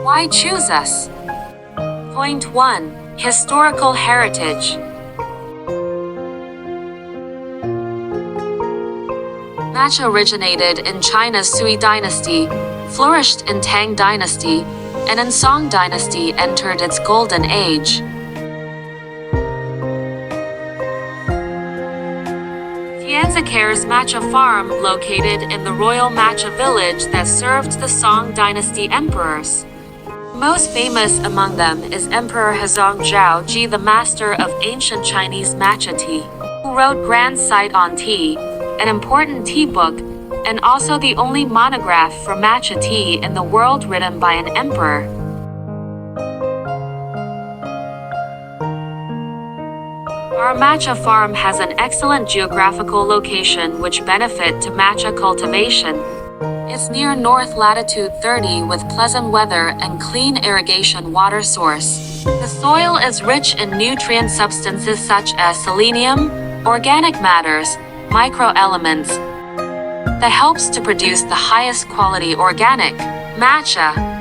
Why choose us? Point 1. Historical heritage. Matcha originated in China's Sui dynasty, flourished in Tang dynasty, and in Song dynasty entered its golden age. TianziCare's matcha farm located in the royal matcha village that served the Song dynasty emperors. Most famous among them is Emperor Hezong Zhaoji, the master of ancient Chinese matcha tea, who wrote Grand Sight on Tea, an important tea book, and also the only monograph for matcha tea in the world written by an emperor. Our matcha farm has an excellent geographical location which benefit to matcha cultivation. It's near North Latitude 30 with pleasant weather and clean irrigation water source. The soil is rich in nutrient substances such as selenium, organic matters, microelements that helps to produce the highest quality organic matcha.